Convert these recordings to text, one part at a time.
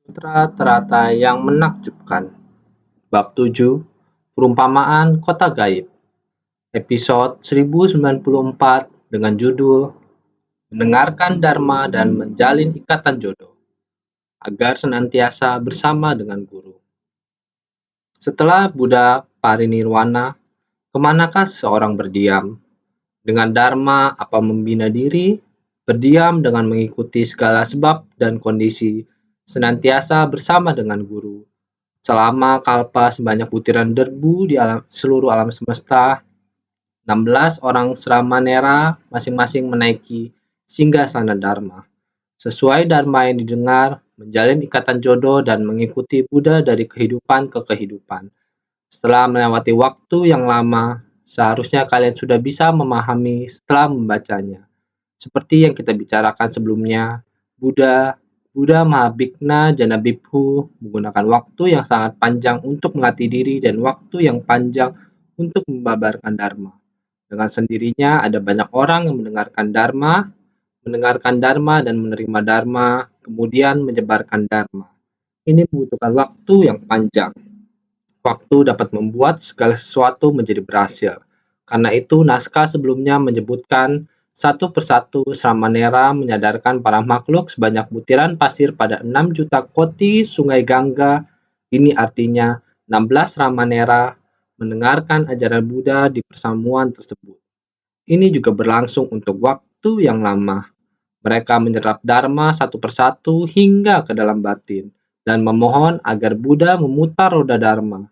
Sutra teratai yang menakjubkan. Bab 7, Perumpamaan Kota Gaib. Episode 1094 dengan judul Mendengarkan Dharma dan Menjalin Ikatan Jodoh agar senantiasa bersama dengan guru. Setelah Buddha parinirwana, kemanakah seseorang berdiam? Dengan Dharma apa membina diri? Berdiam dengan mengikuti segala sebab dan kondisi, senantiasa bersama dengan guru. Selama kalpa sebanyak butiran debu di seluruh alam semesta, 16 orang Sramanera masing-masing menaiki singgasana Dharma. Sesuai Dharma yang didengar, menjalin ikatan jodoh dan mengikuti Buddha dari kehidupan ke kehidupan. Setelah melewati waktu yang lama, seharusnya kalian sudah bisa memahami setelah membacanya. Seperti yang kita bicarakan sebelumnya, Buddha Mahabhikna Janabibhu menggunakan waktu yang sangat panjang untuk melatih diri dan waktu yang panjang untuk membabarkan Dharma. Dengan sendirinya ada banyak orang yang mendengarkan Dharma dan menerima Dharma, kemudian menyebarkan Dharma. Ini membutuhkan waktu yang panjang. Waktu dapat membuat segala sesuatu menjadi berhasil. Karena itu, naskah sebelumnya menyebutkan satu persatu Sramanera menyadarkan para makhluk sebanyak butiran pasir pada 6 juta koti sungai Gangga. Ini artinya 16 Sramanera mendengarkan ajaran Buddha di persamuan tersebut. Ini juga berlangsung untuk waktu yang lama. Mereka menyerap Dharma satu persatu hingga ke dalam batin dan memohon agar Buddha memutar roda Dharma.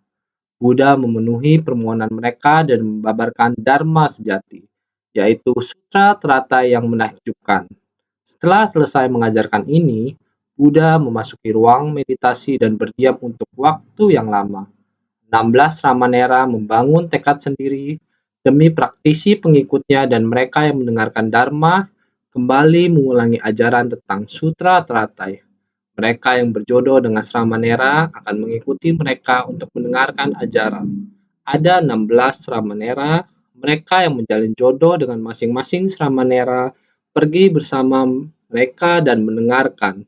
Buddha memenuhi permohonan mereka dan membabarkan Dharma sejati, yaitu sutra teratai yang menakjubkan. Setelah selesai mengajarkan ini, Buddha memasuki ruang meditasi dan berdiam untuk waktu yang lama. 16 Ramanera membangun tekad sendiri demi praktisi pengikutnya dan mereka yang mendengarkan Dharma kembali mengulangi ajaran tentang sutra teratai. Mereka yang berjodoh dengan Sramanera akan mengikuti mereka untuk mendengarkan ajaran. Ada 16 Sramanera, mereka yang menjalin jodoh dengan masing-masing Sramanera pergi bersama mereka dan mendengarkan.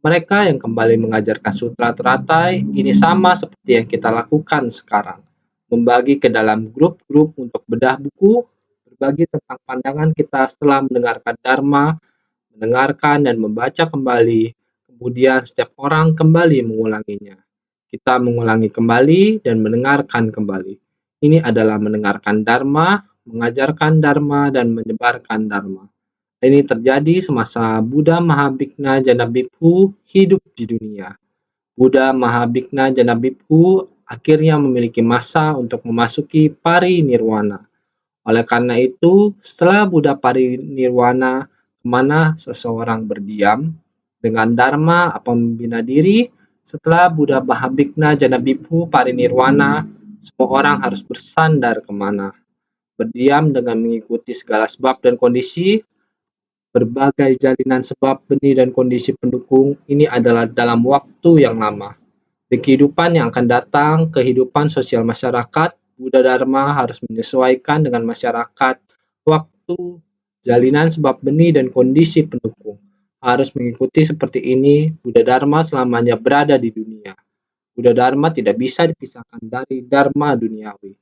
Mereka yang kembali mengajarkan sutra teratai ini sama seperti yang kita lakukan sekarang. Membagi ke dalam grup-grup untuk bedah buku, berbagi tentang pandangan kita setelah mendengarkan Dharma, mendengarkan dan membaca kembali. Kemudian setiap orang kembali mengulanginya. Kita mengulangi kembali dan mendengarkan kembali. Ini adalah mendengarkan Dharma, mengajarkan Dharma, dan menyebarkan Dharma. Ini terjadi semasa Buddha Mahabhikna Janabibhu hidup di dunia. Buddha Mahabhikna Janabibhu akhirnya memiliki masa untuk memasuki parinirwana. Oleh karena itu, setelah Buddha parinirwana, kemana seseorang berdiam? Dengan Dharma apa membina diri? Setelah Buddha Mahabhikna Janabibhu parinirwana, semua orang harus bersandar kemana? Berdiam dengan mengikuti segala sebab dan kondisi, berbagai jalinan sebab, benih, dan kondisi pendukung. Ini adalah dalam waktu yang lama. Di kehidupan yang akan datang, kehidupan sosial masyarakat, Buddha Dharma harus menyesuaikan dengan masyarakat, waktu, jalinan sebab benih, dan kondisi pendukung. Harus mengikuti seperti ini, Buddha Dharma selamanya berada di dunia. Buddha Dharma tidak bisa dipisahkan dari Dharma duniawi.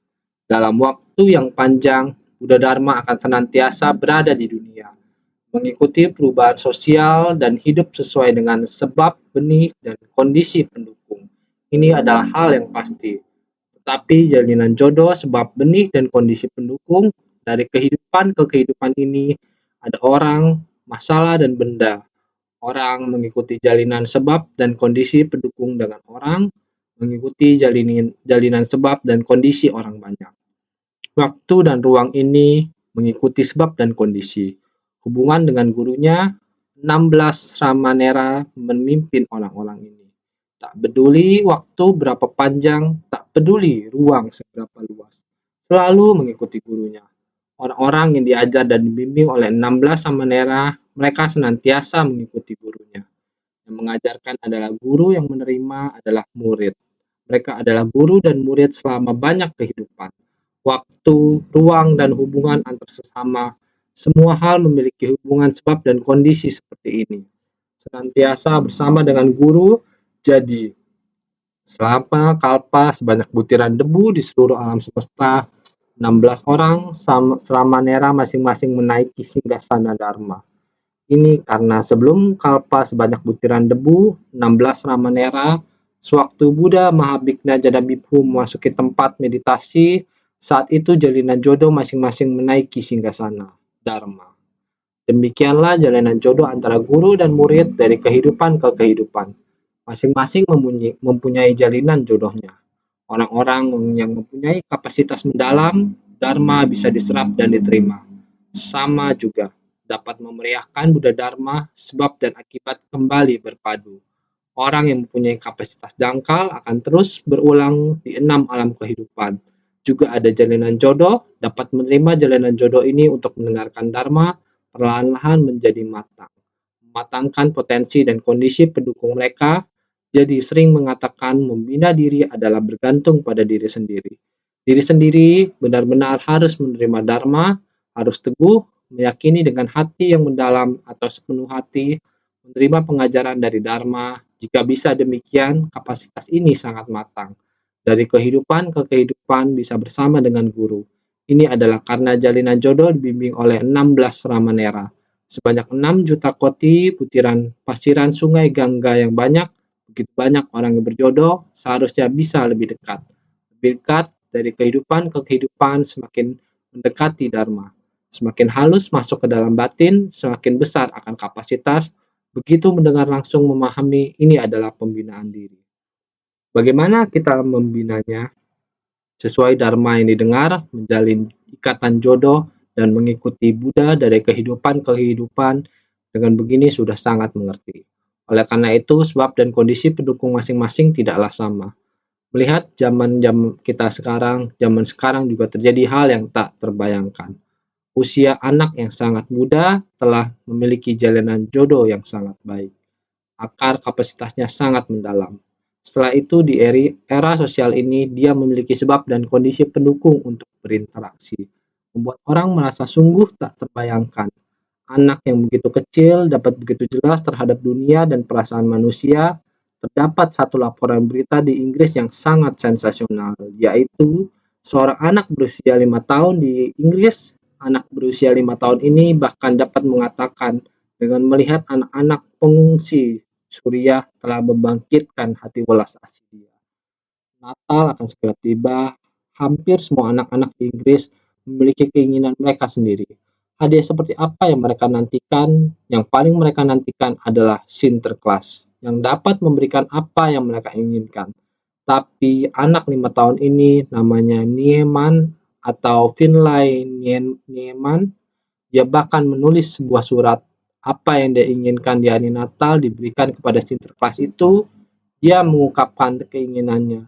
Dalam waktu yang panjang, Buddha Dharma akan senantiasa berada di dunia, mengikuti perubahan sosial dan hidup sesuai dengan sebab, benih, dan kondisi pendukung. Ini adalah hal yang pasti. Tetapi jalinan jodoh, sebab, benih, dan kondisi pendukung dari kehidupan ke kehidupan ini ada orang, masalah, dan benda. Orang mengikuti jalinan sebab dan kondisi pendukung dengan orang mengikuti jalinan sebab dan kondisi orang banyak. Waktu dan ruang ini mengikuti sebab dan kondisi. Hubungan dengan gurunya, 16 Ramanera memimpin orang-orang ini. Tak peduli waktu berapa panjang, tak peduli ruang seberapa luas. Selalu mengikuti gurunya. Orang-orang yang diajar dan dibimbing oleh 16 Samanera, mereka senantiasa mengikuti gurunya. Yang mengajarkan adalah guru, yang menerima adalah murid. Mereka adalah guru dan murid selama banyak kehidupan. Waktu, ruang, dan hubungan antar sesama, semua hal memiliki hubungan sebab dan kondisi seperti ini. Senantiasa bersama dengan guru Jadi, selama kalpa sebanyak butiran debu di seluruh alam semesta, 16 orang Sramanera masing-masing menaiki singgasana Dharma. Ini karena sebelum kalpa sebanyak butiran debu, 16 Ramanera, sewaktu Buddha Mahabhikna Jadabibhu memasuki tempat meditasi, saat itu jalinan jodoh masing-masing menaiki singgasana Dharma. Demikianlah jalinan jodoh antara guru dan murid dari kehidupan ke kehidupan. Masing-masing mempunyai jalinan jodohnya. Orang-orang yang mempunyai kapasitas mendalam, Dharma bisa diserap dan diterima. Sama juga dapat memeriahkan Buddha Dharma, sebab dan akibat kembali berpadu. Orang yang mempunyai kapasitas dangkal akan terus berulang di 6 alam kehidupan. Juga ada jalinan jodoh, dapat menerima jalinan jodoh ini untuk mendengarkan Dharma, perlahan-lahan menjadi matang. Mematangkan potensi dan kondisi pendukung mereka, jadi sering mengatakan membina diri adalah bergantung pada diri sendiri. Diri sendiri benar-benar harus menerima Dharma, harus teguh, meyakini dengan hati yang mendalam atau sepenuh hati, menerima pengajaran dari Dharma. Jika bisa demikian, kapasitas ini sangat matang. Dari kehidupan ke kehidupan bisa bersama dengan guru. Ini adalah karena jalinan jodoh dibimbing oleh 16 Ramanera. Sebanyak 6 juta koti butiran pasiran sungai Gangga yang banyak, begitu banyak orang yang berjodoh, seharusnya bisa lebih dekat. Lebih dekat dari kehidupan ke kehidupan, semakin mendekati Dharma. Semakin halus masuk ke dalam batin, semakin besar akan kapasitas. Begitu mendengar langsung memahami, ini adalah pembinaan diri. Bagaimana kita membinanya? Sesuai dharma yang didengar, menjalin ikatan jodoh, dan mengikuti Buddha dari kehidupan ke kehidupan, dengan begini sudah sangat mengerti. Oleh karena itu, sebab dan kondisi pendukung masing-masing tidaklah sama. Melihat zaman sekarang juga terjadi hal yang tak terbayangkan. Usia anak yang sangat muda telah memiliki jalinan jodoh yang sangat baik. Akar kapasitasnya sangat mendalam. Setelah itu, di era sosial ini, dia memiliki sebab dan kondisi pendukung untuk berinteraksi, membuat orang merasa sungguh tak terbayangkan. Anak yang begitu kecil dapat begitu jelas terhadap dunia dan perasaan manusia. Terdapat satu laporan berita di Inggris yang sangat sensasional, yaitu seorang anak berusia 5 tahun di Inggris. Anak berusia 5 tahun ini bahkan dapat mengatakan dengan melihat anak-anak pengungsi Suriah telah membangkitkan hati welas asih dia. Natal akan segera tiba. Hampir semua anak-anak di Inggris memiliki keinginan mereka sendiri. Hadiah seperti apa yang mereka nantikan? Yang paling mereka nantikan adalah Sinterklas, yang dapat memberikan apa yang mereka inginkan. Tapi anak 5 tahun ini namanya Nieman atau Finlay Nieman. Dia bahkan menulis sebuah surat. Apa yang dia inginkan di hari Natal diberikan kepada Sinterklas itu. Dia mengungkapkan keinginannya.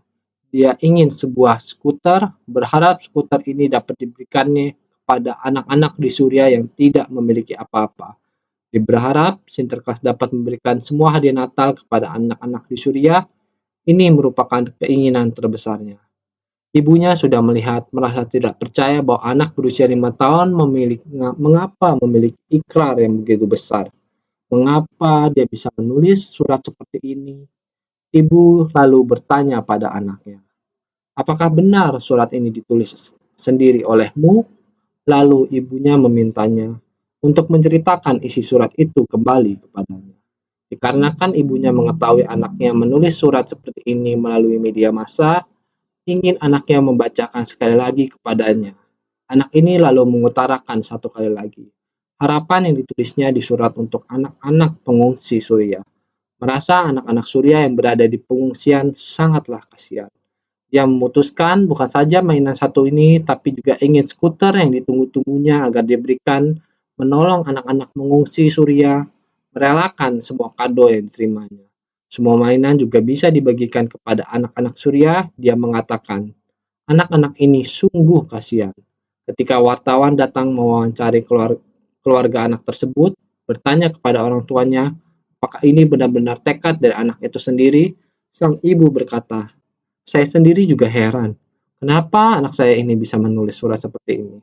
Dia ingin sebuah skuter, berharap skuter ini dapat diberikannya kepada anak-anak di Suriah yang tidak memiliki apa-apa. Dia berharap Sinterklas dapat memberikan semua hadiah Natal kepada anak-anak di Suriah. Ini merupakan keinginan terbesarnya. Ibunya sudah melihat, merasa tidak percaya bahwa anak berusia 5 tahun mengapa memiliki ikrar yang begitu besar. Mengapa dia bisa menulis surat seperti ini? Ibu lalu bertanya pada anaknya, apakah benar surat ini ditulis sendiri olehmu? Lalu ibunya memintanya untuk menceritakan isi surat itu kembali kepadanya. Dikarenakan ibunya mengetahui anaknya menulis surat seperti ini melalui media massa, ingin anaknya membacakan sekali lagi kepadanya. Anak ini lalu mengutarakan satu kali lagi harapan yang ditulisnya di surat untuk anak-anak pengungsi Suriah. Merasa anak-anak Suriah yang berada di pengungsian sangatlah kasihan. Dia memutuskan bukan saja mainan satu ini, tapi juga ingin skuter yang ditunggu-tunggunya agar diberikan, menolong anak-anak mengungsi Suriah, merelakan semua kado yang diterimanya. Semua mainan juga bisa dibagikan kepada anak-anak Suriah. Dia mengatakan, anak-anak ini sungguh kasihan. Ketika wartawan datang mewawancari keluarga anak tersebut, bertanya kepada orang tuanya, apakah ini benar-benar tekad dari anak itu sendiri? Sang ibu berkata, saya sendiri juga heran, kenapa anak saya ini bisa menulis surat seperti ini.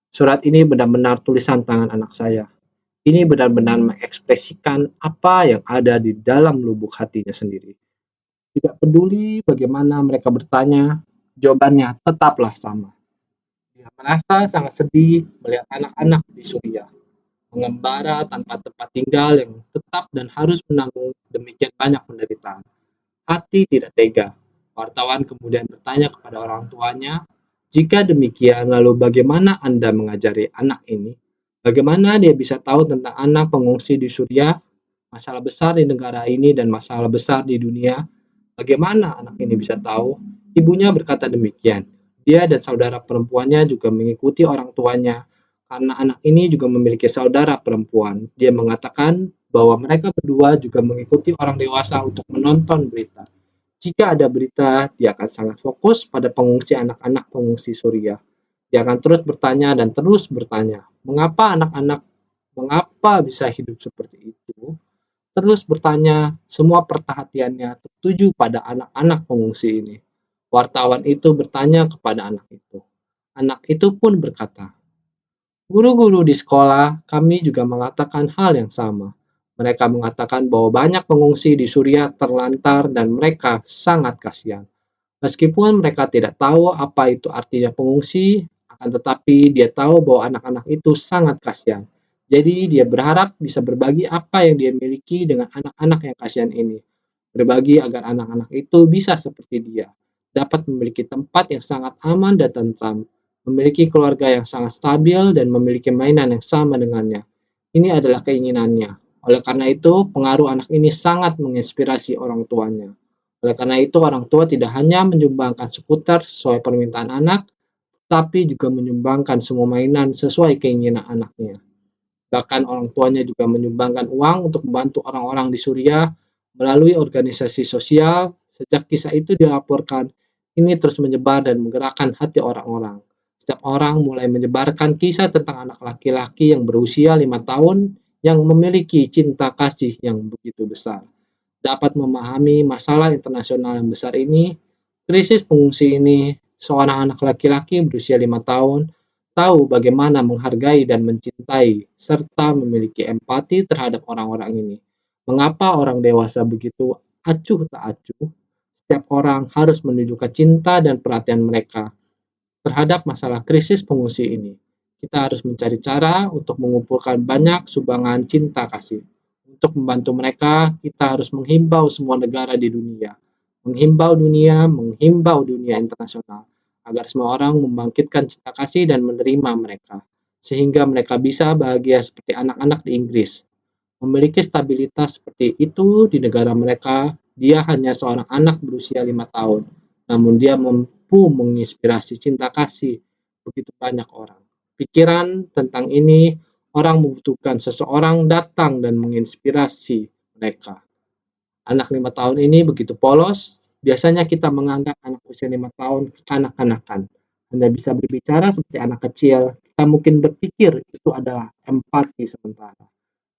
Surat ini benar-benar tulisan tangan anak saya. Ini benar-benar mengekspresikan apa yang ada di dalam lubuk hatinya sendiri. Tidak peduli bagaimana mereka bertanya, jawabannya tetaplah sama. Dia merasa sangat sedih melihat anak-anak di Suriah mengembara tanpa tempat tinggal yang tetap dan harus menanggung demikian banyak penderitaan. Hati tidak tega. Wartawan kemudian bertanya kepada orang tuanya, "Jika demikian, lalu bagaimana Anda mengajari anak ini? Bagaimana dia bisa tahu tentang anak pengungsi di Suriah, masalah besar di negara ini dan masalah besar di dunia? Bagaimana anak ini bisa tahu?" Ibunya berkata demikian. Dia dan saudara perempuannya juga mengikuti orang tuanya karena anak ini juga memiliki saudara perempuan. Dia mengatakan bahwa mereka berdua juga mengikuti orang dewasa untuk menonton berita. Jika ada berita, dia akan sangat fokus pada pengungsi anak-anak pengungsi Suriah. Dia akan terus bertanya dan terus bertanya, mengapa bisa hidup seperti itu? Terus bertanya, semua perhatiannya tertuju pada anak-anak pengungsi ini. Wartawan itu bertanya kepada anak itu. Anak itu pun berkata, "Guru-guru di sekolah kami juga mengatakan hal yang sama. Mereka mengatakan bahwa banyak pengungsi di Suriah terlantar dan mereka sangat kasihan. Meskipun mereka tidak tahu apa itu artinya pengungsi, akan tetapi dia tahu bahwa anak-anak itu sangat kasihan. Jadi dia berharap bisa berbagi apa yang dia miliki dengan anak-anak yang kasihan ini. Berbagi agar anak-anak itu bisa seperti dia, dapat memiliki tempat yang sangat aman dan tentram, memiliki keluarga yang sangat stabil dan memiliki mainan yang sama dengannya. Ini adalah keinginannya. Oleh karena itu, pengaruh anak ini sangat menginspirasi orang tuanya. Oleh karena itu, orang tua tidak hanya menyumbangkan skuter sesuai permintaan anak, tapi juga menyumbangkan semua mainan sesuai keinginan anaknya. Bahkan orang tuanya juga menyumbangkan uang untuk membantu orang-orang di Suriah melalui organisasi sosial. Sejak kisah itu dilaporkan, ini terus menyebar dan menggerakkan hati orang-orang. Setiap orang mulai menyebarkan kisah tentang anak laki-laki yang berusia 5 tahun yang memiliki cinta kasih yang begitu besar. Dapat memahami masalah internasional yang besar ini, krisis pengungsi ini, seorang anak laki-laki berusia 5 tahun tahu bagaimana menghargai dan mencintai, serta memiliki empati terhadap orang-orang ini. Mengapa orang dewasa begitu acuh tak acuh? Setiap orang harus menunjukkan cinta dan perhatian mereka terhadap masalah krisis pengungsi ini. Kita harus mencari cara untuk mengumpulkan banyak sumbangan cinta kasih. Untuk membantu mereka, kita harus menghimbau semua negara di dunia, menghimbau dunia internasional, agar semua orang membangkitkan cinta kasih dan menerima mereka, sehingga mereka bisa bahagia seperti anak-anak di Inggris. Memiliki stabilitas seperti itu di negara mereka, dia hanya seorang anak berusia 5 tahun, namun dia mampu menginspirasi cinta kasih begitu banyak orang. Pikiran tentang ini, orang membutuhkan seseorang datang dan menginspirasi mereka. Anak 5 tahun ini begitu polos, biasanya kita menganggap anak usia 5 tahun kekanak-kanakan. Anda bisa berbicara seperti anak kecil, kita mungkin berpikir itu adalah empati sementara,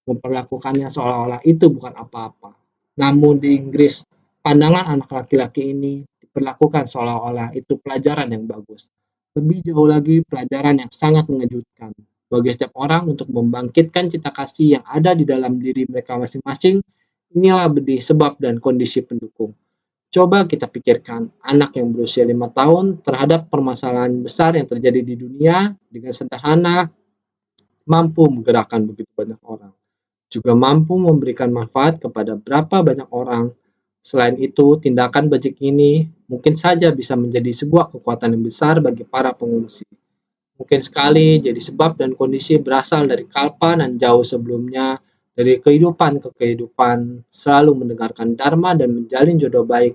memperlakukannya seolah-olah itu bukan apa-apa. Namun di Inggris, pandangan anak laki-laki ini diperlakukan seolah-olah itu pelajaran yang bagus. Lebih jauh lagi, pelajaran yang sangat mengejutkan bagi setiap orang untuk membangkitkan cita kasih yang ada di dalam diri mereka masing-masing. Inilah benih sebab dan kondisi pendukung. Coba kita pikirkan anak yang berusia 5 tahun terhadap permasalahan besar yang terjadi di dunia dengan sederhana mampu menggerakkan begitu banyak orang, juga mampu memberikan manfaat kepada berapa banyak orang. Selain itu, tindakan bajik ini mungkin saja bisa menjadi sebuah kekuatan yang besar bagi para pengungsi. Mungkin sekali jadi sebab dan kondisi berasal dari kalpa dan jauh sebelumnya, dari kehidupan ke kehidupan, selalu mendengarkan dharma dan menjalin jodoh baik.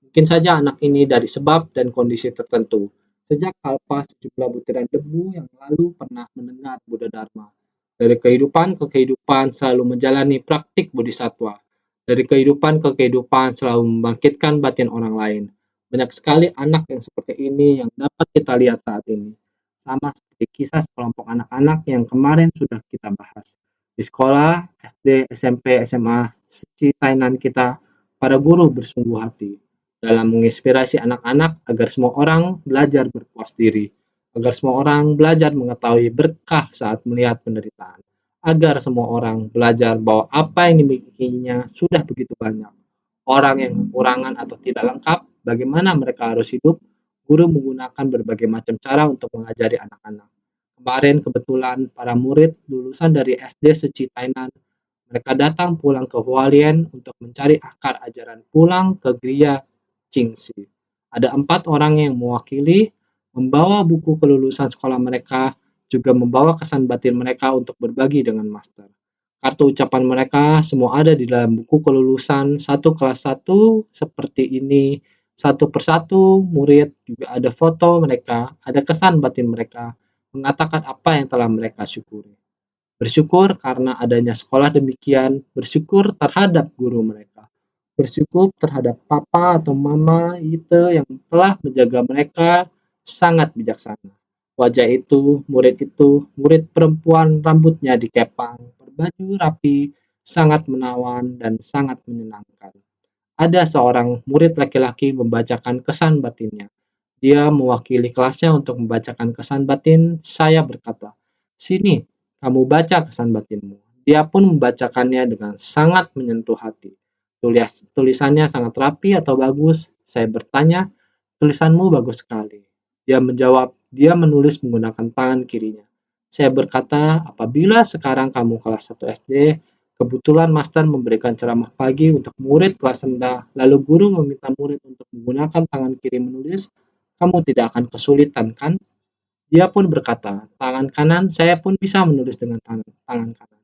Mungkin saja anak ini dari sebab dan kondisi tertentu. Sejak kalpa, sejumlah butiran debu yang lalu pernah mendengar Buddha Dharma. Dari kehidupan ke kehidupan selalu menjalani praktik bodhisatwa. Dari kehidupan ke kehidupan selalu membangkitkan batin orang lain. Banyak sekali anak yang seperti ini yang dapat kita lihat saat ini. Sama seperti kisah sekelompok anak-anak yang kemarin sudah kita bahas. Di sekolah, SD, SMP, SMA, sisi Tainan kita, para guru bersungguh hati dalam menginspirasi anak-anak agar semua orang belajar berpuas diri, agar semua orang belajar mengetahui berkah saat melihat penderitaan, agar semua orang belajar bahwa apa yang dimilikinya sudah begitu banyak. orang yang kekurangan atau tidak lengkap, bagaimana mereka harus hidup, guru menggunakan berbagai macam cara untuk mengajari anak-anak. Kemarin kebetulan para murid lulusan dari SD Seci Tainan, mereka datang pulang ke Hualien untuk mencari akar ajaran pulang ke Gria Qingxi. Ada 4 orang yang mewakili, membawa buku kelulusan sekolah mereka, juga membawa kesan batin mereka untuk berbagi dengan master. Kartu ucapan mereka semua ada di dalam buku kelulusan satu kelas 1 seperti ini. Satu persatu murid juga ada foto mereka, ada kesan batin mereka, mengatakan apa yang telah mereka syukuri. Bersyukur karena adanya sekolah demikian, bersyukur terhadap guru mereka, bersyukur terhadap papa atau mama itu yang telah menjaga mereka sangat bijaksana. Wajah itu, murid perempuan rambutnya dikepang, berbaju rapi, sangat menawan dan sangat menyenangkan. Ada seorang murid laki-laki membacakan kesan batinnya. Dia mewakili kelasnya untuk membacakan kesan batin. Saya berkata, "Sini, kamu baca kesan batinmu." Dia pun membacakannya dengan sangat menyentuh hati. Tulisannya sangat rapi atau bagus? Saya bertanya, "Tulisanmu bagus sekali." Dia menjawab, dia menulis menggunakan tangan kirinya. Saya berkata, "Apabila sekarang kamu kelas 1 SD, kebetulan master memberikan ceramah pagi untuk murid kelas rendah, lalu guru meminta murid untuk menggunakan tangan kiri menulis, kamu tidak akan kesulitan, kan?" Dia pun berkata, "Tangan kanan, saya pun bisa menulis dengan tangan kanan."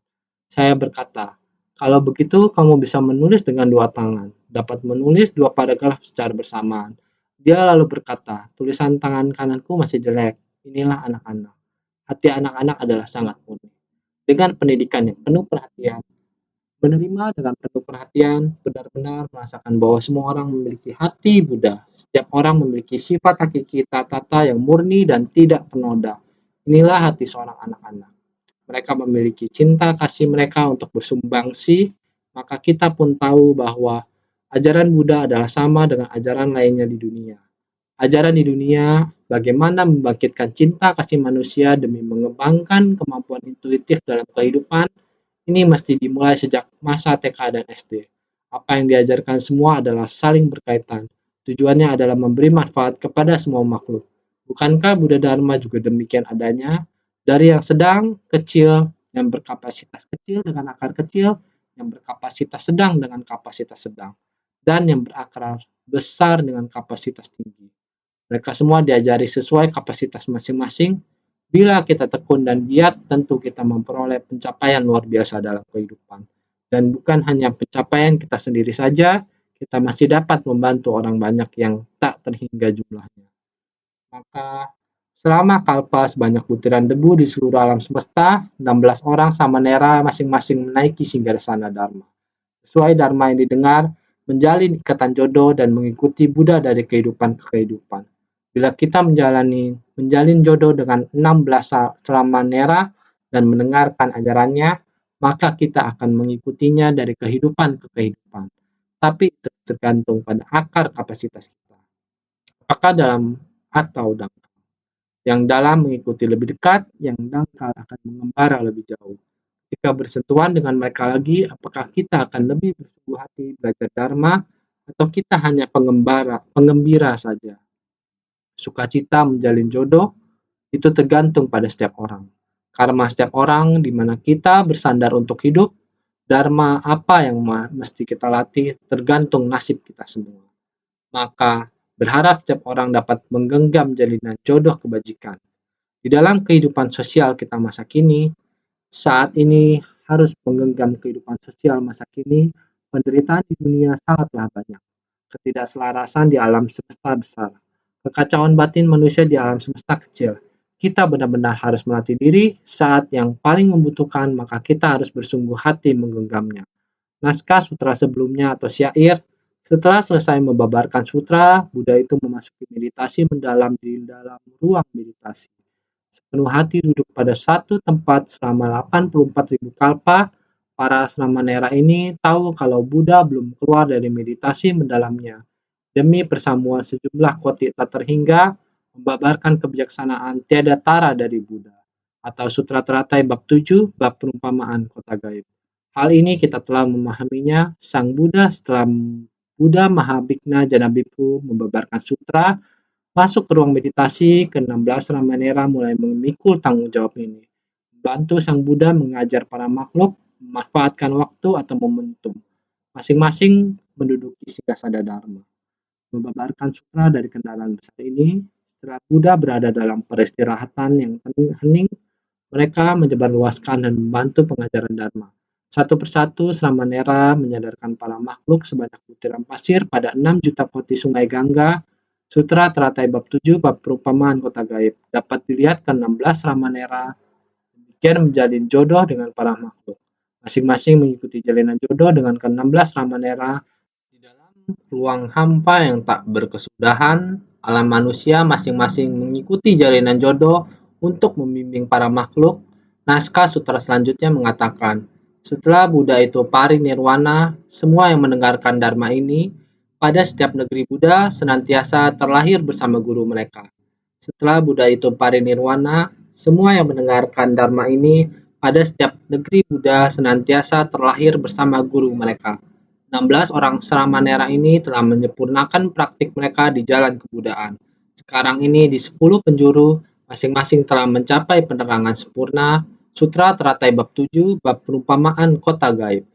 Saya berkata, "Kalau begitu, kamu bisa menulis dengan 2 tangan, dapat menulis 2 paragraf secara bersamaan." Dia lalu berkata, "Tulisan tangan kananku masih jelek." Inilah anak-anak. Hati anak-anak adalah sangat murni. Dengan pendidikan yang penuh perhatian, menerima dengan penuh perhatian, benar-benar merasakan bahwa semua orang memiliki hati Buddha. Setiap orang memiliki sifat hakiki tata yang murni dan tidak ternoda. Inilah hati seorang anak-anak. Mereka memiliki cinta kasih mereka untuk bersumbangsi, maka kita pun tahu bahwa ajaran Buddha adalah sama dengan ajaran lainnya di dunia. Ajaran di dunia bagaimana membangkitkan cinta kasih manusia demi mengembangkan kemampuan intuitif dalam kehidupan ini mesti dimulai sejak masa TK dan SD. Apa yang diajarkan semua adalah saling berkaitan. Tujuannya adalah memberi manfaat kepada semua makhluk. Bukankah Buddha Dharma juga demikian adanya? Dari yang sedang, kecil, yang berkapasitas kecil dengan akar kecil, yang berkapasitas sedang dengan kapasitas sedang, dan yang berakar besar dengan kapasitas tinggi. Mereka semua diajari sesuai kapasitas masing-masing. Bila kita tekun dan giat, tentu kita memperoleh pencapaian luar biasa dalam kehidupan. Dan bukan hanya pencapaian kita sendiri saja, kita masih dapat membantu orang banyak yang tak terhingga jumlahnya. Maka selama kalpa sebanyak butiran debu di seluruh alam semesta, 16 orang sama Nera masing-masing menaiki singgasana Dharma. Sesuai Dharma yang didengar, menjalin ikatan jodoh dan mengikuti Buddha dari kehidupan ke kehidupan. Bila kita menjalin jodoh dengan 16 selama Nera dan mendengarkan ajarannya, maka kita akan mengikutinya dari kehidupan ke kehidupan. Tapi itu tergantung pada akar kapasitas kita. Apakah dalam atau dangkal. Yang dalam mengikuti lebih dekat, yang dangkal akan mengembara lebih jauh. Ketika bersentuhan dengan mereka lagi, apakah kita akan lebih bersungguh hati belajar Dharma atau kita hanya pengembira saja? Sukacita menjalin jodoh itu tergantung pada setiap orang. Karma setiap orang di mana kita bersandar untuk hidup, Dharma apa yang mesti kita latih tergantung nasib kita semua. Maka berharap setiap orang dapat menggenggam jalinan jodoh kebajikan. Di dalam kehidupan sosial kita masa kini, saat ini harus menggenggam kehidupan sosial masa kini, penderitaan di dunia sangatlah banyak. Ketidakselarasan di alam semesta besar. Kekacauan batin manusia di alam semesta kecil. Kita benar-benar harus melatih diri saat yang paling membutuhkan, maka kita harus bersungguh hati menggenggamnya. Naskah sutra sebelumnya atau syair, setelah selesai membabarkan sutra, Buddha itu memasuki meditasi mendalam di dalam ruang meditasi. Sepenuh hati duduk pada satu tempat selama 84.000 kalpa, para Sramanera ini tahu kalau Buddha belum keluar dari meditasi mendalamnya. Demi persamuan sejumlah koti tak terhingga, membabarkan kebijaksanaan tiada tara dari Buddha. Atau Sutra Teratai bab 7, bab perumpamaan kota gaib. Hal ini kita telah memahaminya, Sang Buddha setelah Buddha Mahabhikna Janabibhu membabarkan sutra, masuk ke ruang meditasi, ke-16 Ramanera mulai memikul tanggung jawab ini. Bantu Sang Buddha mengajar para makhluk, memanfaatkan waktu atau momentum. Masing-masing menduduki Sigasada Dharma. Membabarkan sutra dari kendaraan besar ini, setelah Buddha berada dalam peristirahatan yang hening, mereka menyebarluaskan dan membantu pengajaran Dharma. Satu persatu Sramanera menyadarkan para makhluk sebanyak butiran pasir pada 6 juta koti sungai Gangga. Sutra teratai bab 7 bab perumpamaan kota gaib dapat dilihat ke-16 Ramanera demikian menjalin jodoh dengan para makhluk. Masing-masing mengikuti jalinan jodoh dengan ke-16 Ramanera di dalam ruang hampa yang tak berkesudahan. Alam manusia masing-masing mengikuti jalinan jodoh untuk membimbing para makhluk. Naskah sutra selanjutnya mengatakan, setelah Buddha itu parinirwana, semua yang mendengarkan Dharma ini pada setiap negeri Buddha senantiasa terlahir bersama guru mereka. Setelah Buddha itu parinirwana, semua yang mendengarkan Dharma ini pada setiap negeri Buddha senantiasa terlahir bersama guru mereka. 16 orang Sramanera ini telah menyempurnakan praktik mereka di jalan kebudaan. Sekarang ini di 10 penjuru, masing-masing telah mencapai penerangan sempurna. Sutra teratai bab 7, bab perumpamaan kota gaib.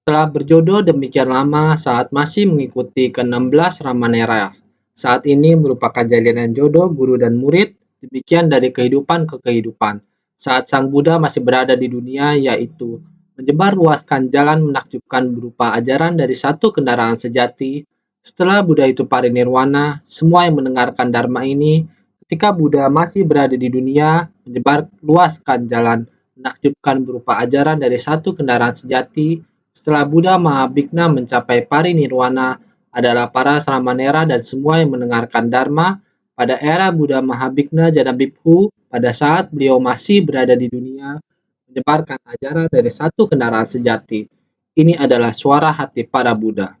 Telah berjodoh demikian lama saat masih mengikuti ke-16 Ramanera. Saat ini merupakan jalinan jodoh guru dan murid, demikian dari kehidupan ke kehidupan. Saat Sang Buddha masih berada di dunia, yaitu menyebarluaskan jalan menakjubkan berupa ajaran dari satu kendaraan sejati. Setelah Buddha itu parinirwana, semua yang mendengarkan Dharma ini, ketika Buddha masih berada di dunia, menyebarluaskan jalan menakjubkan berupa ajaran dari satu kendaraan sejati. Setelah Buddha Mahabhikna mencapai parinirwana adalah para Sramanera dan semua yang mendengarkan Dharma pada era Buddha Mahabhikna Janabibhu pada saat beliau masih berada di dunia menyebarkan ajaran dari satu kendaraan sejati. Ini adalah suara hati para Buddha.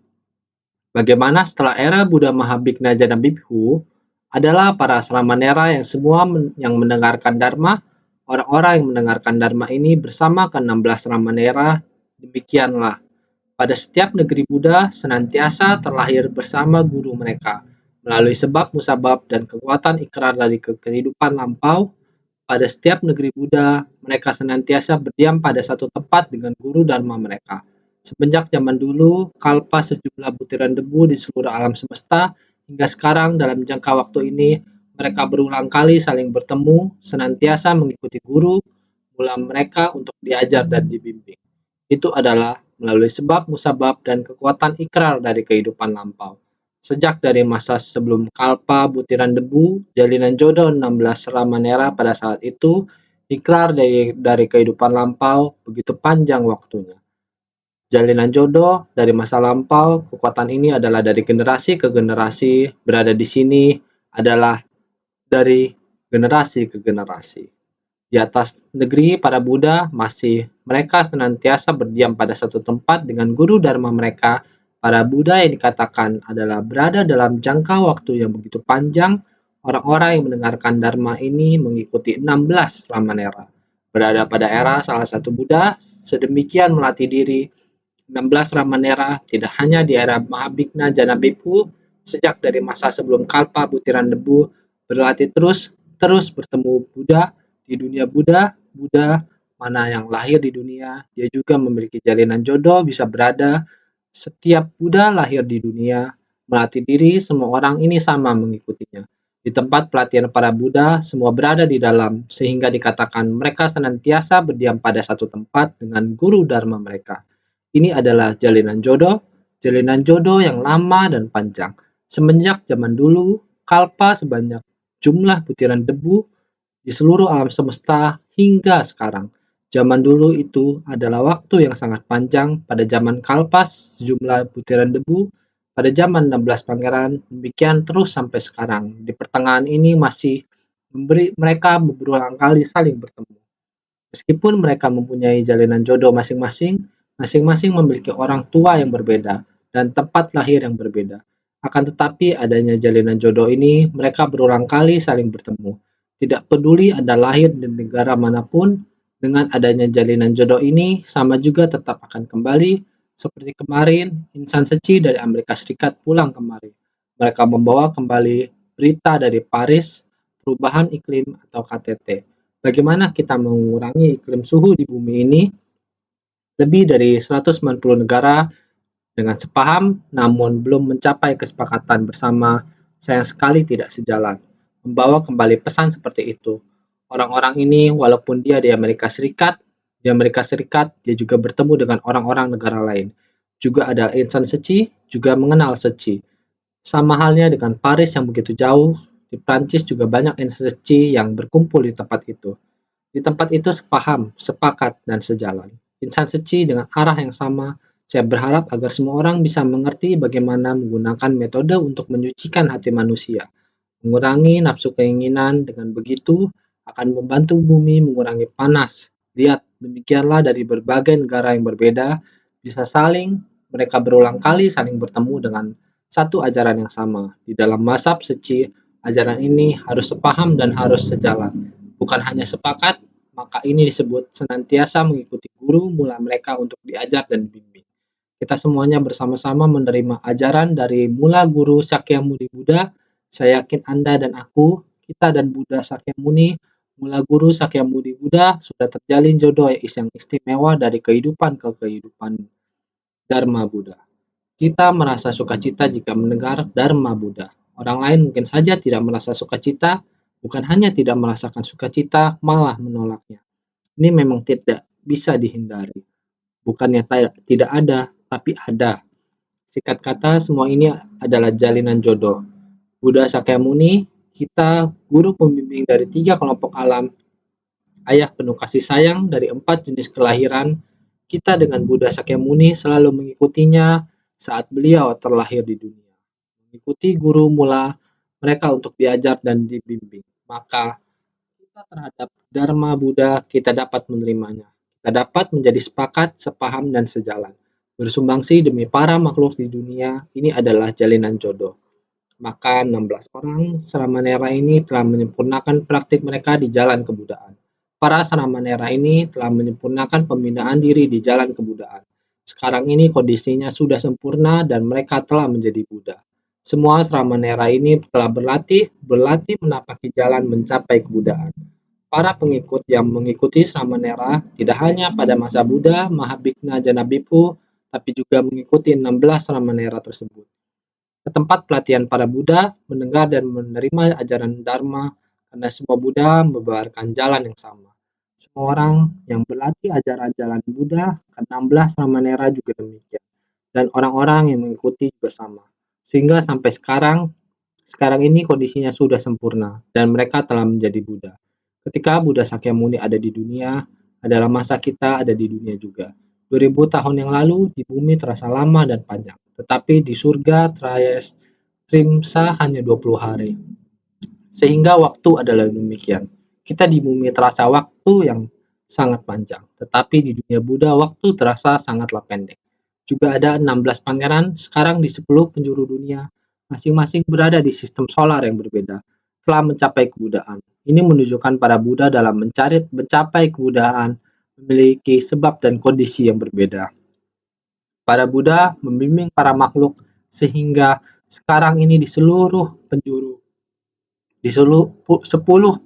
Bagaimana setelah era Buddha Mahabhikna Janabibhu adalah para Sramanera yang semua yang mendengarkan Dharma, orang-orang yang mendengarkan Dharma ini bersama ke-16 Ramanera, demikianlah. Pada setiap negeri Buddha senantiasa terlahir bersama guru mereka, melalui sebab musabab dan kekuatan ikrar dari kehidupan lampau. Pada setiap negeri Buddha, mereka senantiasa berdiam pada satu tempat dengan guru dharma mereka. Semenjak zaman dulu, kalpa sejumlah butiran debu di seluruh alam semesta, hingga sekarang dalam jangka waktu ini, mereka berulang kali saling bertemu, senantiasa mengikuti guru, mula mereka untuk diajar dan dibimbing. Itu adalah melalui sebab musabab dan kekuatan ikrar dari kehidupan lampau. Sejak dari masa sebelum kalpa butiran debu, jalinan jodoh 16 Ramanera pada saat itu, ikrar dari kehidupan lampau begitu panjang waktunya. Jalinan jodoh dari masa lampau, kekuatan ini adalah dari generasi ke generasi, berada di sini adalah dari generasi ke generasi. Di atas negeri para Buddha masih mereka senantiasa berdiam pada satu tempat dengan guru dharma mereka. Para Buddha yang dikatakan adalah berada dalam jangka waktu yang begitu panjang. Orang-orang yang mendengarkan dharma ini mengikuti 16 Ramanera. Berada pada era salah satu Buddha, sedemikian melatih diri. 16 Ramanera tidak hanya di era Mahabhikna Janabibhu, sejak dari masa sebelum kalpa butiran debu, berlatih terus bertemu Buddha. Di dunia Buddha mana yang lahir di dunia, dia juga memiliki jalinan jodoh bisa berada. Setiap Buddha lahir di dunia, melatih diri, semua orang ini sama mengikutinya. Di tempat pelatihan para Buddha, semua berada di dalam, sehingga dikatakan mereka senantiasa berdiam pada satu tempat dengan guru dharma mereka. Ini adalah jalinan jodoh yang lama dan panjang. Semenjak zaman dulu, kalpa sebanyak jumlah butiran debu di seluruh alam semesta hingga sekarang. Zaman dulu itu adalah waktu yang sangat panjang. Pada zaman Kalpas, jumlah butiran debu. Pada zaman 16 pangeran, demikian terus sampai sekarang. Di pertengahan ini masih mereka berulang kali saling bertemu. Meskipun mereka mempunyai jalinan jodoh masing-masing, masing-masing memiliki orang tua yang berbeda dan tempat lahir yang berbeda. Akan tetapi adanya jalinan jodoh ini, mereka berulang kali saling bertemu. Tidak peduli Anda lahir di negara manapun, dengan adanya jalinan jodoh ini, sama juga tetap akan kembali Seperti kemarin, insan seci dari Amerika Serikat pulang kemari. Mereka membawa kembali berita dari Paris, perubahan iklim atau KTT. Bagaimana kita mengurangi iklim suhu di bumi ini? Lebih dari 190 negara dengan sepaham namun belum mencapai kesepakatan bersama, sayang sekali tidak sejalan. Membawa kembali pesan seperti itu. Orang-orang ini walaupun dia di Amerika Serikat dia juga bertemu dengan orang-orang negara lain. Juga ada insan seci, juga mengenal seci. Sama halnya dengan Paris yang begitu jauh, di Prancis juga banyak insan seci yang berkumpul di tempat itu. Di tempat itu sepaham, sepakat, dan sejalan. Insan seci dengan arah yang sama. Saya berharap agar semua orang bisa mengerti bagaimana menggunakan metode untuk menyucikan hati manusia, mengurangi nafsu keinginan. Dengan begitu akan membantu bumi mengurangi panas. Lihat, demikianlah dari berbagai negara yang berbeda bisa saling mereka berulang kali saling bertemu dengan satu ajaran yang sama. Di dalam mazhab seci, ajaran ini harus sepaham dan harus sejalan. Bukan hanya sepakat, maka ini disebut senantiasa mengikuti guru mula mereka untuk diajar dan dibimbing. Kita semuanya bersama-sama menerima ajaran dari mula guru Sakyamuni Buddha. Saya yakin Anda dan aku, kita dan Buddha Sakyamuni, mula guru Sakyamuni Buddha sudah terjalin jodoh yang istimewa dari kehidupan ke kehidupan Dharma Buddha. Kita merasa sukacita jika mendengar Dharma Buddha. Orang lain mungkin saja tidak merasa sukacita, bukan hanya tidak merasakan sukacita, malah menolaknya. Ini memang tidak bisa dihindari. Bukannya tidak ada, tapi ada. Singkat kata, semua ini adalah jalinan jodoh. Buddha Sakyamuni, kita guru pembimbing dari 3 kelompok alam, ayah penuh kasih sayang dari 4 jenis kelahiran, kita dengan Buddha Sakyamuni selalu mengikutinya saat beliau terlahir di dunia. Mengikuti guru mula mereka untuk diajar dan dibimbing. Maka kita terhadap Dharma Buddha kita dapat menerimanya. Kita dapat menjadi sepakat, sepaham, dan sejalan. Bersumbangsi demi para makhluk di dunia, ini adalah jalinan jodoh. Maka 16 orang Sramanera ini telah menyempurnakan praktik mereka di jalan kebudaan. Para Sramanera ini telah menyempurnakan pembinaan diri di jalan kebudaan. Sekarang ini kondisinya sudah sempurna dan mereka telah menjadi Buddha. Semua Sramanera ini telah berlatih menapaki jalan mencapai kebudaan. Para pengikut yang mengikuti Sramanera tidak hanya pada masa Buddha, Mahabhikna Janabhikkhu, tapi juga mengikuti 16 Sramanera tersebut. Ke tempat pelatihan para Buddha, mendengar dan menerima ajaran Dharma, karena semua Buddha membawarkan jalan yang sama. Semua orang yang berlatih ajaran jalan Buddha, ke-16 Ramanera juga demikian. Dan orang-orang yang mengikuti juga sama. Sehingga sampai sekarang ini kondisinya sudah sempurna, dan mereka telah menjadi Buddha. Ketika Buddha Sakyamuni ada di dunia, adalah masa kita ada di dunia juga. 2000 tahun yang lalu di bumi terasa lama dan panjang, tetapi di surga Trimsa hanya 20 hari. Sehingga waktu adalah demikian. Kita di bumi terasa waktu yang sangat panjang, tetapi di dunia Buddha waktu terasa sangatlah pendek. Juga ada 16 pangeran sekarang di 10 penjuru dunia, masing-masing berada di sistem solar yang berbeda, telah mencapai kebudaan. Ini menunjukkan para Buddha dalam mencapai kebudaan memiliki sebab dan kondisi yang berbeda. Para Buddha membimbing para makhluk sehingga sekarang ini di seluruh 10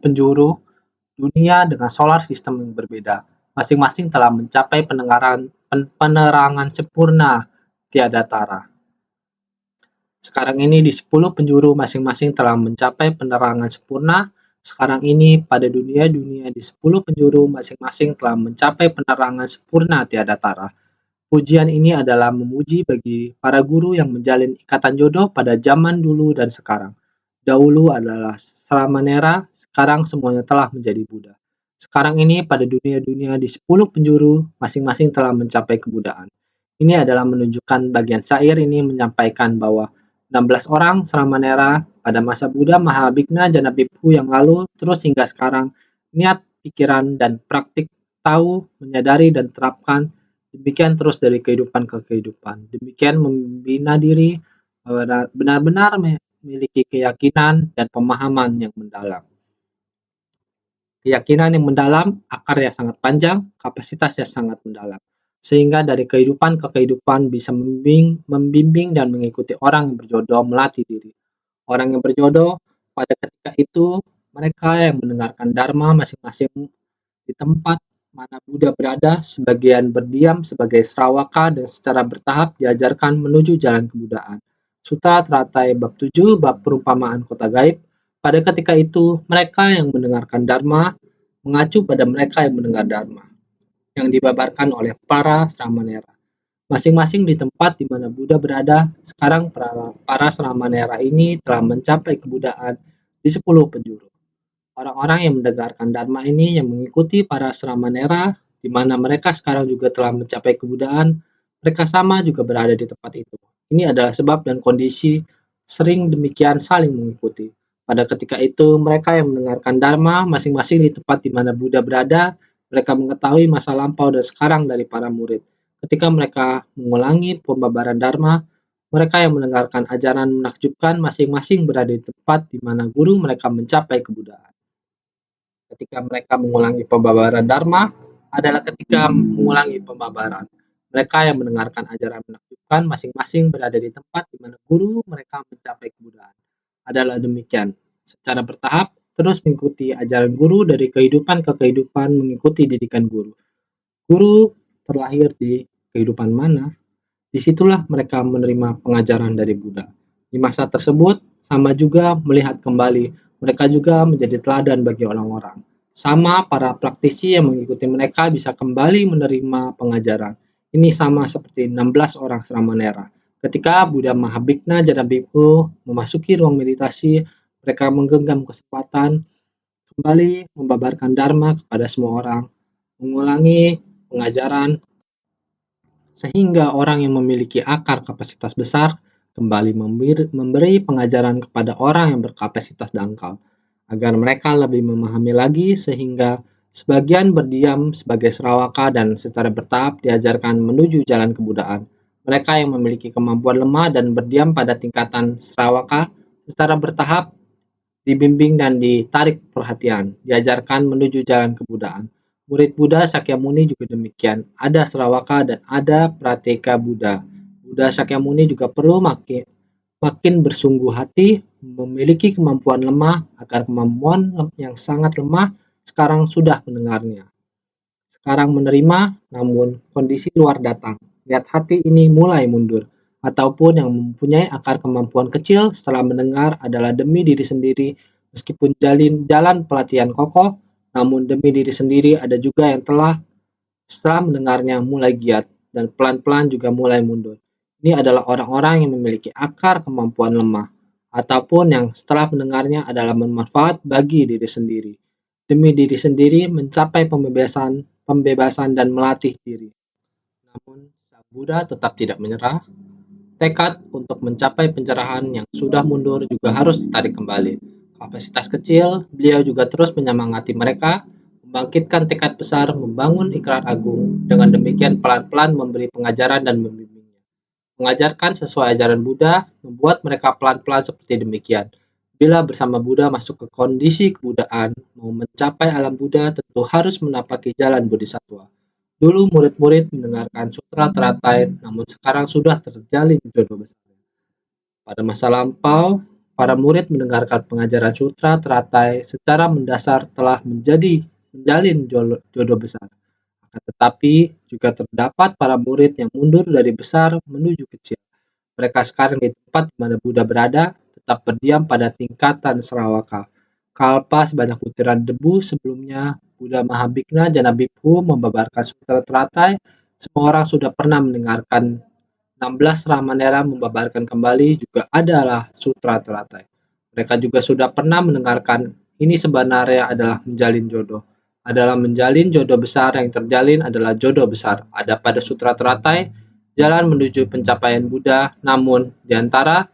penjuru dunia dengan solar system yang berbeda. Masing-masing telah mencapai penerangan sempurna tiada tara. Sekarang ini di 10 penjuru masing-masing telah mencapai penerangan sempurna. Sekarang ini pada dunia-dunia di 10 penjuru masing-masing telah mencapai penerangan sempurna tiada tara. Pujian ini adalah memuji bagi para guru yang menjalin ikatan jodoh pada zaman dulu dan sekarang. Dahulu adalah Sramanera, sekarang semuanya telah menjadi Buddha. Sekarang ini pada dunia-dunia di 10 penjuru masing-masing telah mencapai kebudaan. Ini adalah menunjukkan bagian syair ini menyampaikan bahwa 16 orang Sramanera pada masa Buddha Mahabhikna Janabhikkhu yang lalu terus hingga sekarang niat, pikiran, dan praktik tahu, menyadari, dan terapkan demikian terus dari kehidupan ke kehidupan. Demikian membina diri benar-benar memiliki keyakinan dan pemahaman yang mendalam. Keyakinan yang mendalam, akar yang sangat panjang, kapasitas yang sangat mendalam. sehingga dari kehidupan ke kehidupan bisa membimbing dan mengikuti orang yang berjodoh melatih diri. Orang yang berjodoh pada ketika itu mereka yang mendengarkan dharma masing-masing di tempat mana Buddha berada, sebagian berdiam sebagai Sravaka dan secara bertahap diajarkan menuju jalan kebudaan. Sutra Teratai Bab 7, Bab Perumpamaan Kota Gaib. Pada ketika itu, mereka yang mendengarkan Dharma mengacu pada mereka yang mendengar Dharma, yang dibabarkan oleh para Sramanera. Masing-masing di tempat di mana Buddha berada, sekarang para Sramanera ini telah mencapai kebudaan di 10 penjuru. Orang-orang yang mendengarkan Dharma ini yang mengikuti para Sramanera, di mana mereka sekarang juga telah mencapai kebudaan, mereka sama juga berada di tempat itu. Ini adalah sebab dan kondisi sering demikian saling mengikuti. Pada ketika itu, mereka yang mendengarkan Dharma masing-masing di tempat di mana Buddha berada, mereka mengetahui masa lampau dan sekarang dari para murid. Ketika mereka mengulangi pembabaran Dharma, mereka yang mendengarkan ajaran menakjubkan masing-masing berada di tempat di mana guru mereka mencapai kebudaan. Ketika mereka mengulangi pembabaran Dharma adalah ketika mengulangi pembabaran. Mereka yang mendengarkan ajaran menakjubkan masing-masing berada di tempat di mana guru mereka mencapai kebudayaan. Adalah demikian. Secara bertahap, terus mengikuti ajaran guru dari kehidupan ke kehidupan mengikuti didikan guru. Guru terlahir di kehidupan mana? Disitulah mereka menerima pengajaran dari Buddha. Di masa tersebut, sama juga melihat kembali, mereka juga menjadi teladan bagi orang-orang. Sama para praktisi yang mengikuti mereka bisa kembali menerima pengajaran. Ini sama seperti 16 orang Sramanera. Ketika Buddha Mahabhikna Janabhikkhu memasuki ruang meditasi, mereka menggenggam kesempatan kembali membabarkan Dharma kepada semua orang, mengulangi pengajaran sehingga orang yang memiliki akar kapasitas besar kembali memberi pengajaran kepada orang yang berkapasitas dangkal, agar mereka lebih memahami lagi sehingga sebagian berdiam sebagai Sravaka dan secara bertahap diajarkan menuju jalan kebudayaan. Mereka yang memiliki kemampuan lemah dan berdiam pada tingkatan Sravaka secara bertahap dibimbing dan ditarik perhatian, diajarkan menuju jalan kebudayaan. Murid Buddha Sakyamuni juga demikian, ada Sravaka dan ada Prateka Buddha. Buddha Sakyamuni juga perlu makin bersungguh hati, memiliki kemampuan lemah agar kemampuan yang sangat lemah sekarang sudah mendengarnya. Sekarang menerima, namun kondisi luar datang. Lihat hati ini mulai mundur, ataupun yang mempunyai akar kemampuan kecil setelah mendengar adalah demi diri sendiri, meskipun jalan pelatihan kokoh, namun demi diri sendiri ada juga yang telah setelah mendengarnya mulai giat dan pelan-pelan juga mulai mundur. Ini adalah orang-orang yang memiliki akar kemampuan lemah, ataupun yang setelah mendengarnya adalah bermanfaat bagi diri sendiri. Demi diri sendiri mencapai pembebasan dan melatih diri. Namun, Sang Buddha tetap tidak menyerah. Tekad untuk mencapai pencerahan yang sudah mundur juga harus ditarik kembali. Kapasitas kecil, beliau juga terus menyemangati mereka, membangkitkan tekad besar, membangun ikrar agung, dengan demikian pelan-pelan memberi pengajaran dan membimbingnya. Mengajarkan sesuai ajaran Buddha, membuat mereka pelan-pelan seperti demikian. Bila bersama Buddha masuk ke kondisi kebudaan, mau mencapai alam Buddha tentu harus menapaki jalan Bodhisattva. Dulu murid-murid mendengarkan sutra teratai, namun sekarang sudah terjalin jodoh besar. Pada masa lampau, para murid mendengarkan pengajaran sutra teratai secara mendasar telah menjalin jodoh besar. Akan tetapi, juga terdapat para murid yang mundur dari besar menuju kecil. Mereka sekarang di tempat di mana Buddha berada, tetap berdiam pada tingkatan Sravaka. Kalpa sebanyak butiran debu sebelumnya, Buddha Mahabhikna Janabhikkhu membabarkan sutra teratai. Semua orang sudah pernah mendengarkan 16 Ramanera membabarkan kembali juga adalah sutra teratai. Mereka juga sudah pernah mendengarkan ini sebenarnya adalah menjalin jodoh. Adalah menjalin jodoh besar yang terjalin adalah jodoh besar. Ada pada sutra teratai, jalan menuju pencapaian Buddha, namun di antara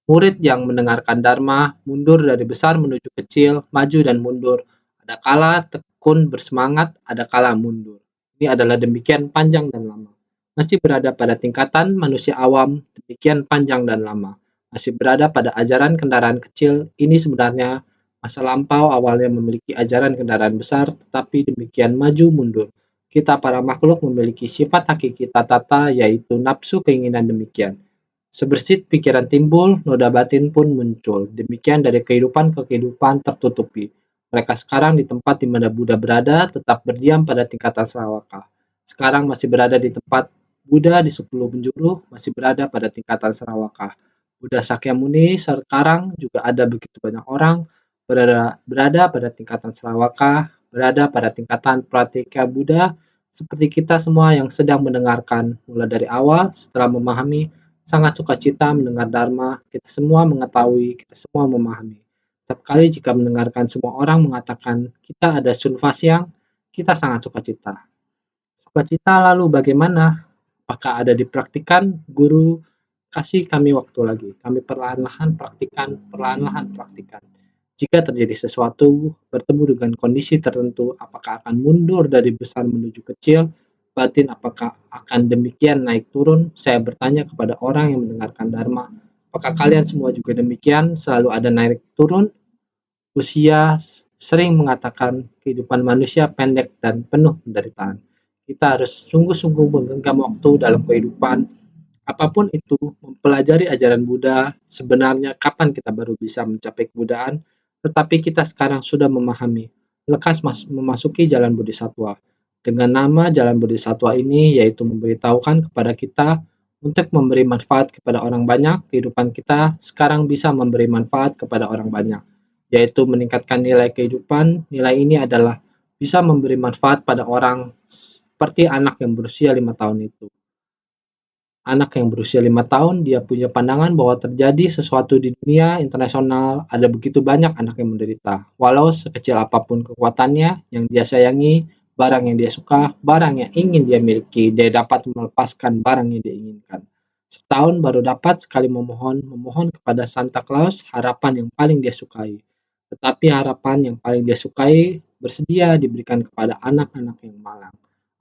murid yang mendengarkan Dharma mundur dari besar menuju kecil, maju dan mundur. Ada kala tekun bersemangat, ada kala mundur. Ini adalah demikian panjang dan lama. Masih berada pada tingkatan manusia awam, demikian panjang dan lama. Masih berada pada ajaran kendaraan kecil, ini sebenarnya masa lampau awalnya memiliki ajaran kendaraan besar, tetapi demikian maju mundur. Kita para makhluk memiliki sifat hakiki tata, yaitu nafsu keinginan demikian. Sebersit pikiran timbul, noda batin pun muncul. Demikian dari kehidupan ke kehidupan tertutupi. Mereka sekarang di tempat di mana Buddha berada, tetap berdiam pada tingkatan Sarawaka. Sekarang masih berada di tempat Buddha di 10 penjuru, masih berada pada tingkatan Sarawaka. Buddha Sakyamuni sekarang juga ada begitu banyak orang berada pada tingkatan Sarawaka, berada pada tingkatan Pratika Buddha, seperti kita semua yang sedang mendengarkan mulai dari awal setelah memahami sangat sukacita mendengar Dharma, kita semua mengetahui, kita semua memahami. Setiap kali jika mendengarkan semua orang mengatakan kita ada Sun Fasyang, kita sangat sukacita. Sukacita lalu bagaimana? Apakah ada dipraktikkan? Guru kasih kami waktu lagi. Kami perlahan-lahan praktikan. Jika terjadi sesuatu, bertemu dengan kondisi tertentu, apakah akan mundur dari besar menuju kecil, batin apakah akan demikian naik turun? Saya bertanya kepada orang yang mendengarkan Dharma, apakah kalian semua juga demikian, selalu ada naik turun? Usia sering mengatakan kehidupan manusia pendek dan penuh penderitaan. Kita harus sungguh-sungguh menggenggam waktu dalam kehidupan. Apapun itu, mempelajari ajaran Buddha, sebenarnya kapan kita baru bisa mencapai kebudaan, tetapi kita sekarang sudah memahami, lekas memasuki jalan Bodhisattva. Dengan nama jalan Bodhisattva ini, yaitu memberitahukan kepada kita untuk memberi manfaat kepada orang banyak, kehidupan kita sekarang bisa memberi manfaat kepada orang banyak, yaitu meningkatkan nilai kehidupan. Nilai ini adalah bisa memberi manfaat pada orang seperti anak yang berusia 5 tahun itu. Anak yang berusia 5 tahun, dia punya pandangan bahwa terjadi sesuatu di dunia internasional, ada begitu banyak anak yang menderita. Walau sekecil apapun kekuatannya, yang dia sayangi, barang yang dia suka, barang yang ingin dia miliki, dia dapat melepaskan barang yang dia inginkan. Setahun baru dapat sekali memohon kepada Santa Claus harapan yang paling dia sukai. Tetapi harapan yang paling dia sukai bersedia diberikan kepada anak-anak yang malang.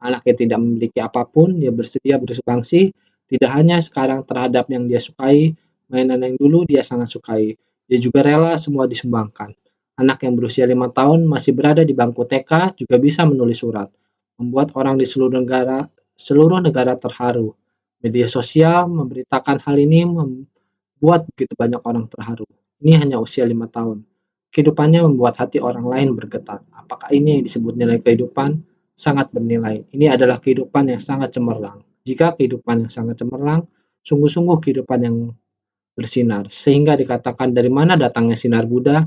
Anak yang tidak memiliki apapun, dia bersedia bersumbangsi tidak hanya sekarang terhadap yang dia sukai, mainan yang dulu dia sangat sukai. Dia juga rela semua disumbangkan. Anak yang berusia 5 tahun masih berada di bangku TK juga bisa menulis surat, membuat orang di seluruh negara terharu. Media sosial memberitakan hal ini membuat begitu banyak orang terharu. Ini hanya usia 5 tahun. Kehidupannya membuat hati orang lain bergetar. Apakah ini yang disebut nilai kehidupan? Sangat bernilai. Ini adalah kehidupan yang sangat cemerlang. Jika kehidupan yang sangat cemerlang, sungguh-sungguh kehidupan yang bersinar, sehingga dikatakan dari mana datangnya sinar Buddha,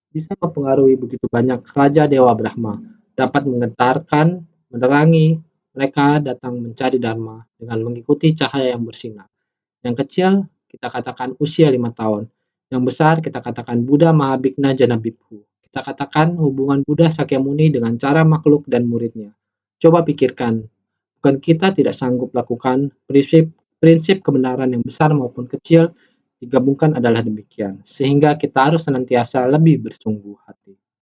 bisa mempengaruhi begitu banyak Raja Dewa Brahma, dapat menggetarkan, menerangi, mereka datang mencari Dharma dengan mengikuti cahaya yang bersinar. Yang kecil, kita katakan usia 5 tahun. Yang besar, kita katakan Buddha Mahabhikna Janabibhu. Kita katakan hubungan Buddha Sakyamuni dengan cara makhluk dan muridnya. Coba pikirkan, bukan kita tidak sanggup lakukan prinsip kebenaran yang besar maupun kecil digabungkan adalah demikian, sehingga kita harus senantiasa lebih bersungguh hati.